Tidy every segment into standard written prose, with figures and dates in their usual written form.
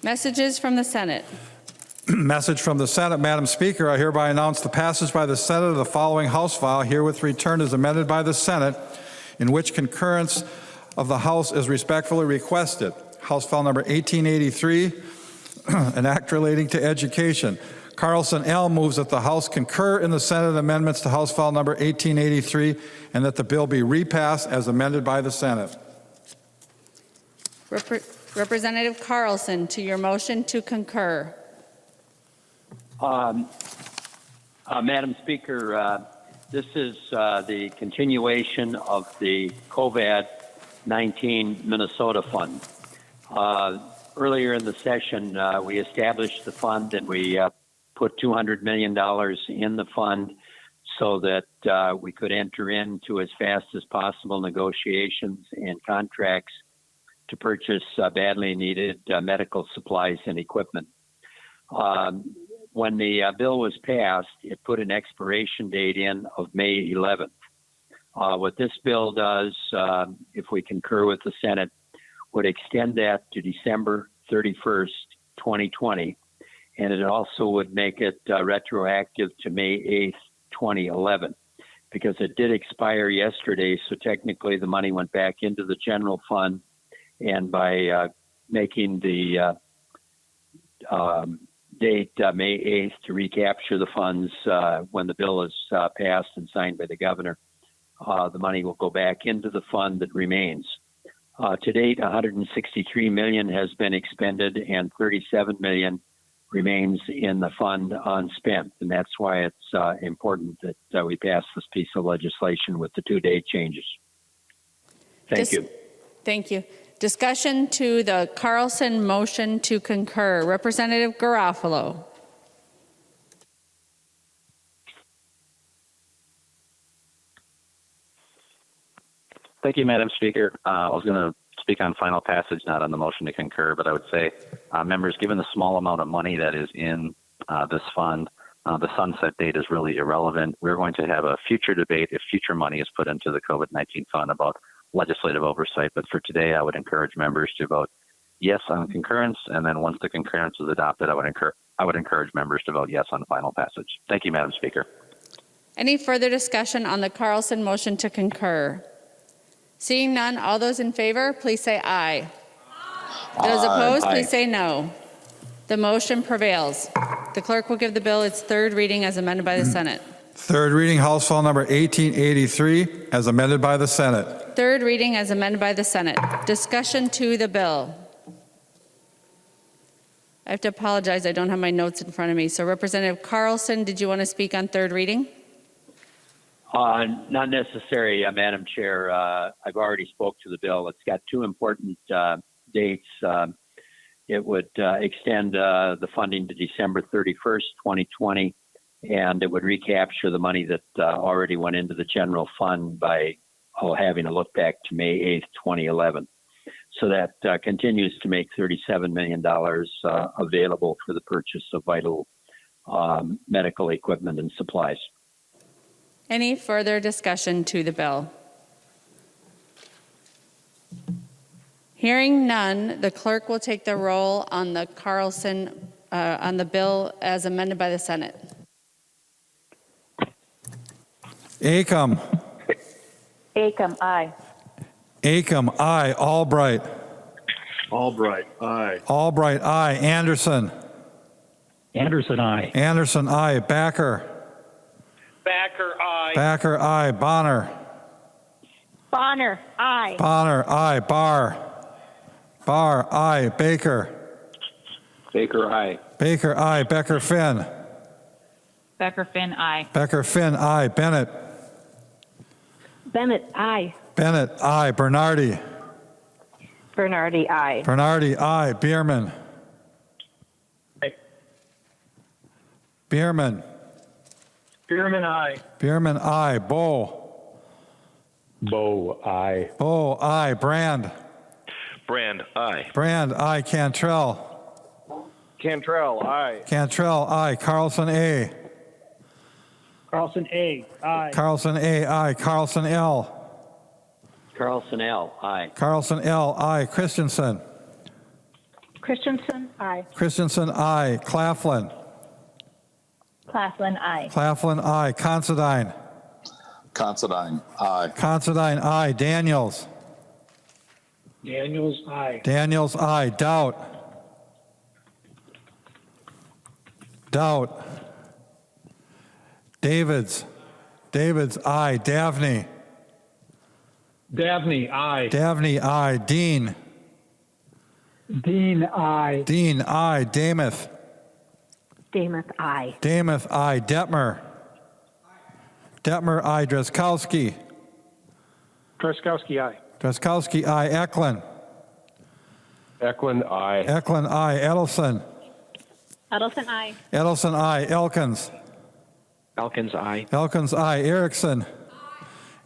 Messages from the Senate. Message from the Senate. Madam Speaker, I hereby announce the passage by the Senate of the following House file, herewith returned as amended by the Senate, in which concurrence of the House is respectfully requested. House File Number 1883, an act relating to education. Carlson L. moves that the House concur in the Senate amendments to House File Number 1883 and that the bill be repassed as amended by the Senate. Representative Carlson, to your motion to concur. Madam Speaker, this is the continuation of the COVID-19 Minnesota Fund. Earlier in the session, we established the fund and we put $200 million in the fund so that we could enter into as fast as possible negotiations and contracts to purchase badly needed medical supplies and equipment. When the bill was passed, it put an expiration date in of May 11th. What this bill does, if we concur with the Senate, would extend that to December 31st, 2020, and it also would make it retroactive to May 8th, 2011, because it did expire yesterday, so technically the money went back into the general fund, and by making the date May 8th to recapture the funds when the bill is passed and signed by the governor, the money will go back into the fund that remains. To date, $163 million has been expended and $37 million remains in the fund unspent. And that's why it's important that we pass this piece of legislation with the 2-day changes. Thank you. Thank you. Discussion to the Carlson motion to concur. Representative Garofalo. Thank you, Madam Speaker. I was going to speak on final passage, not on the motion to concur, but I would say, members, given the small amount of money that is in this fund, the sunset date is really irrelevant. We're going to have a future debate if future money is put into the COVID-19 fund about legislative oversight. But for today, I would encourage members to vote yes on concurrence, and then once the concurrence is adopted, I would encourage members to vote yes on final passage. Thank you, Madam Speaker. Any further discussion on the Carlson motion to concur? Seeing none, all those in favor, please say aye. Those opposed, please say no. The motion prevails. The clerk will give the bill its third reading as amended by the Senate. Third reading, House File Number 1883, as amended by the Senate. Third reading as amended by the Senate. Discussion to the bill. I have to apologize, I don't have my notes in front of me. So Representative Carlson, did you want to speak on third reading? Not necessary, Madam Chair. I've already spoke to the bill. It's got two important dates. It would extend the funding to December 31st, 2020, and it would recapture the money that already went into the general fund by having a look back to May 8th, 2011. So that continues to make $37 million available for the purchase of vital medical equipment and supplies. Any further discussion to the bill? Hearing none, the clerk will take the roll on the Carlson, on the bill as amended by the Senate. Acom. Acom, aye. Acom, aye. Albright. Albright, aye. Albright, aye. Anderson. Anderson, aye. Anderson, aye. Backer. Backer, aye. Backer, aye. Bonner. Bonner, aye. Bonner, aye. Barr. Barr, aye. Baker. Baker, aye. Baker, aye. Becker, Finn. Becker, Finn, aye. Becker, Finn, aye. Bennett. Bennett, aye. Bennett, aye. Bernardi. Bernardi, aye. Bernardi, aye. Bierman. Aye. Bierman. Bierman, aye. Bierman, aye. Bow. Bow, aye. Bow, aye. Brand. Brand, aye. Brand, aye. Cantrell. Cantrell, aye. Cantrell, aye. Carlson, A. Carlson, A, aye. Carlson, A, aye. Carlson, L. Carlson L, aye. Carlson, L, aye. Christensen. Christensen, aye. Christensen, aye. Claflin. Claflin, aye. Claflin, aye. Considine. Considine, aye. Considine, aye. Daniels. Daniels, aye. Daniels, aye. Doubt. Doubt. Davids. Davids, aye. Davney. Dabney, aye. Davney, aye. Dean. Dean, aye. Dean, aye. Damath. Damath, aye. Damath, aye. Detmer. Detmer, aye. Drazkowski. Truskowski, aye. Drazkowski, aye. Eklund. Eklund, aye. Eklund, aye. Edelson. Edelson, aye. Edelson, aye. Elkins. Elkins, aye. Elkins, aye. Erickson.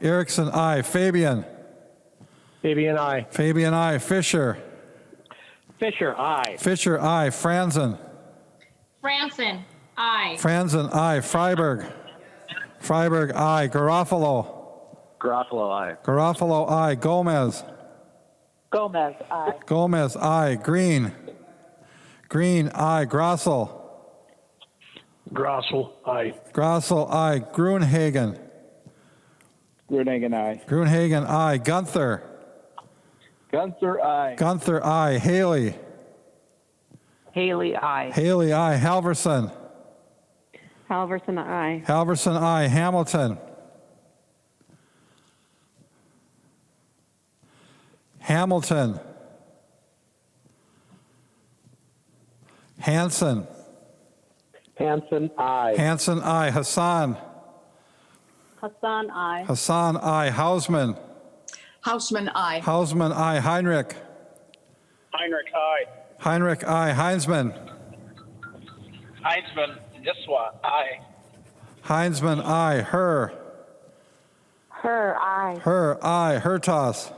Erickson, aye. Fabian. Fabian, aye. Fabian, aye. Fisher. Fisher, aye. Fisher, aye. Franzen. Franson, aye. Franzen, aye. Freiberg. Freiberg, aye. Garofalo. Garofalo, aye. Garofalo, aye. Gomez. Gomez, aye. Gomez, aye. Green. Green, aye. Grossel. Grossel, aye. Grossel, aye. Grunhagen. Grunehagen, aye. Grunhagen, aye. Gunther. Gunther, aye. Gunther, aye. Haley. Haley, aye. Haley, aye. Halverson. Halverson, aye. Halverson, aye. Hamilton. Hamilton. Hanson. Hanson, aye. Hanson, aye. Hassan. Hassan, aye. Hassan, aye. Hausman. Hausman, aye. Hausman, aye. Heinrich. Heinrich, aye. Heinrich, aye. Heinzman. Heinzman, Yiswa, aye. Heinzman, aye. Her. Her, aye. Her, aye. Hertos.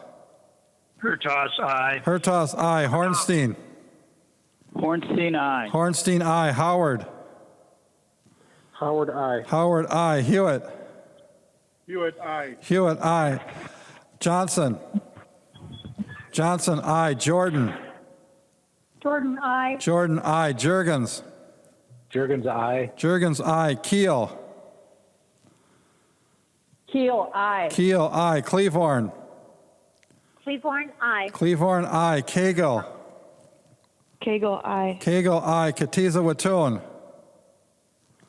Hertos, aye. Hertos, aye. Hornstein. Hornstein, aye. Hornstein, aye. Howard. Howard, aye. Howard, aye. Hewitt. Hewitt, aye. Hewitt, aye. Johnson. Johnson, aye. Jordan. Jordan, aye. Jordan, aye. Jurgens. Jurgens, aye. Jurgens, aye. Keel. Keel, aye. Keel, aye. Cleavorn. Cleavorn, aye. Cleavorn, aye. Cagle. Cagle, aye. Cagle, aye. Katiza Wattoon.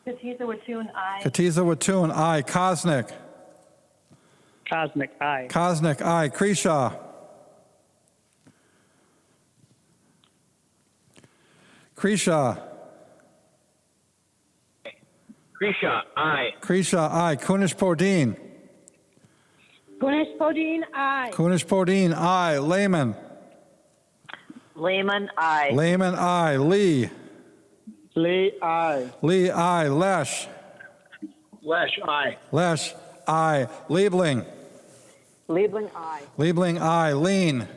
Katiza Wattoon, aye. Katiza Wattoon, aye. Kosnick. Cosmic, aye. Kosnick, aye. Creshaw. Creshaw. Grisha, aye. Creshaw, aye. Kunish-Podine. Gunesh Podine, aye. Kunish-Podine, aye. Lehman. Lehman, aye. Lehman, aye. Lee. Lee, aye. Lee, aye. Lesh. Lesh, aye. Lesh, aye. Liebling. Liebling, aye. Liebling, aye. Lean.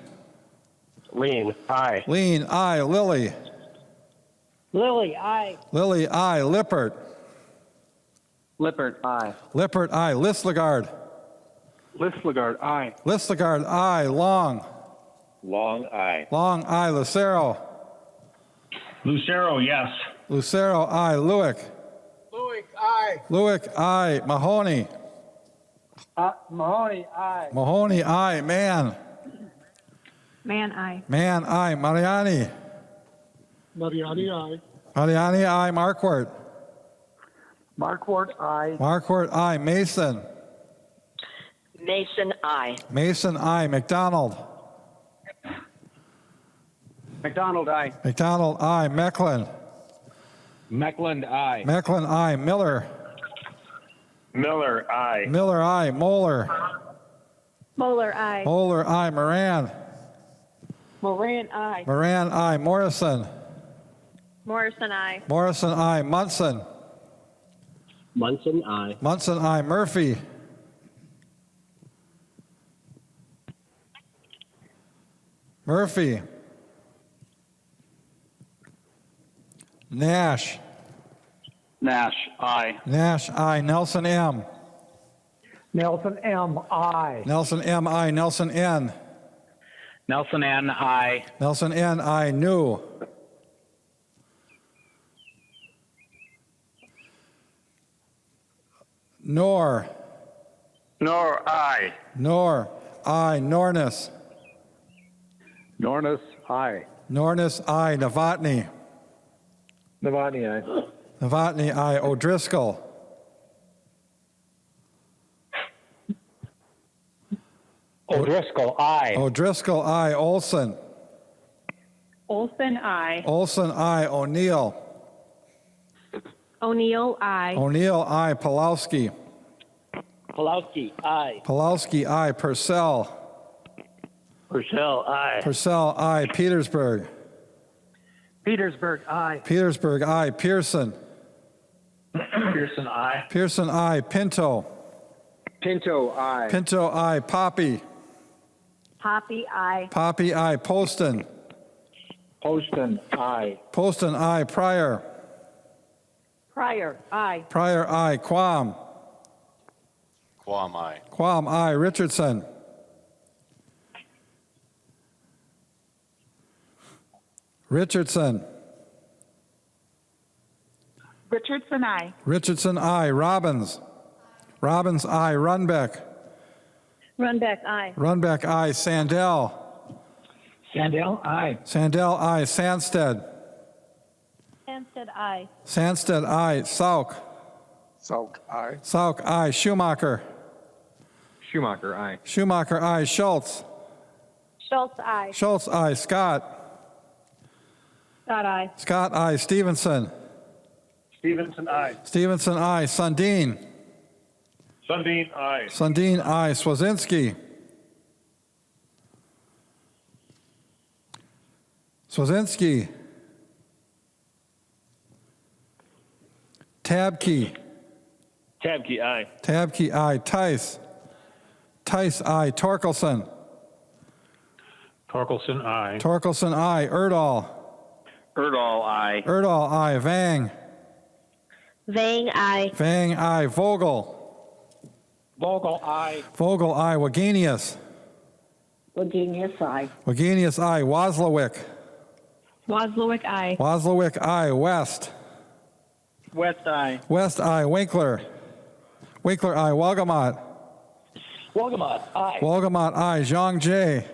Lean, aye. Lean, aye. Lilly. Lily, aye. Lilly, aye. Lippert. Lippert, aye. Lippert, aye. Listlegard. Listlegard, aye. Listlegard, aye. Long. Long, aye. Long, aye. Lucero. Lucero, yes. Lucero, aye. Lewick. Lewick, aye. Lewick, aye. Mahoney. Mahoney, aye. Mahoney, aye. Mann. Man, aye. Mann, aye. Mariani. Mariani, aye. Mariani, aye. Marquardt. Marquardt, aye. Marquardt, aye. Mason. Mason, aye. Mason, aye. McDonald. McDonald, aye. McDonald, aye. Mecklin. Meckland, aye. Mecklin, aye. Miller. Miller, aye. Miller, aye. Moeller. Moeller, aye. Moeller, aye. Moran. Moran, aye. Moran, aye. Morrison. Morrison, aye. Morrison, aye. Munson. Munson, aye. Munson, aye. Murphy. Murphy. Nash. Nash, aye. Nash, aye. Nelson M. Nelson M, aye. Nelson M, aye. Nelson N. Nelson N. I. Nelson N. I. New. Nor. Nor I. Nor. I. Nornis. Nornis I. Nornis I. Novotny. Novotny I. Novotny I. O'Driscoll. O'Driscoll I. O'Driscoll I. Olson. Olson, I. Olson I. O'Neill. O'Neill, I. O'Neill I. Pulowski. Pulowski, I. Pulowski I. Purcell. Purcell, I. Purcell I. Petersburg. Petersburg, I. Petersburg I. Pearson. Pearson I. Pearson I. Pinto. Pinto I. Pinto I. Poppy. Poppy, I. Poppy I. Poston. Poston I. Poston I. Pryor. Pryor, I. Pryor I. Quam. Quam I. Quam I. Richardson. Richardson. Richardson, I. Richardson I. Robbins. Robbins I. Runbeck. Runbeck, I. Runbeck I. Sandell. Sandell I. Sandell I. Sandsted. Sandsted, I. Sandsted I. Sauk. Salk I. Sauk I. Schumacher. Schumacher I. Schumacher I. Schultz. Schultz, I. Schultz I. Scott. Scott, I. Scott I. Stevenson. Stevenson I. Stevenson I. Sundin. Sundin I. Sundin I. Swazinski. Swazinski. Tabke. Tabke, I. Tabke I. Tice. Tice I. Torkelson. Torkelson I. Torkelson I. Erdahl. Erdahl I. Erdahl I. Vang. Vang, I. Vang I. Vogel. Vogel I. Vogel I. Wagenius. Wagenius, I. Wagenius I. Waslowick. Woslowick, I. Waslowick I. West. West, I. West I. Winkler. Winkler I. Walgamot. Walgamot, I. Walgamot I. Zhang J.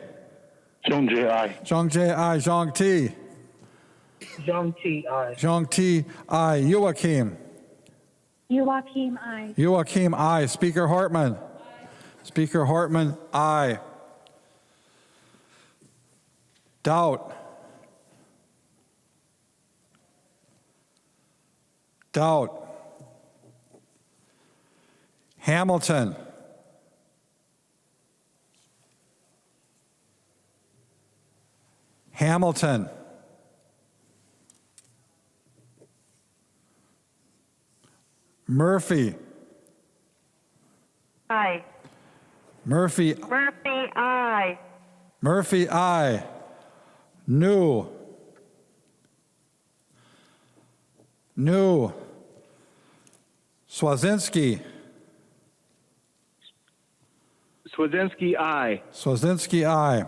Zhong J I. Zhang J I. Zhang T. Zhong T, I. Zhang T I. Joachim. Joachim, I. Joachim I. Speaker Hartman. Speaker Hartman I. Doubt. Doubt. Hamilton. Hamilton. Murphy. I. Murphy. Murphy, I. Murphy I. New. New. Swazinski. Swazinski I. Swazinski I.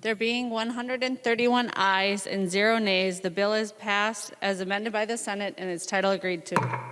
There being 131 ayes and 0 nays, the bill is passed as amended by the Senate and its title agreed to.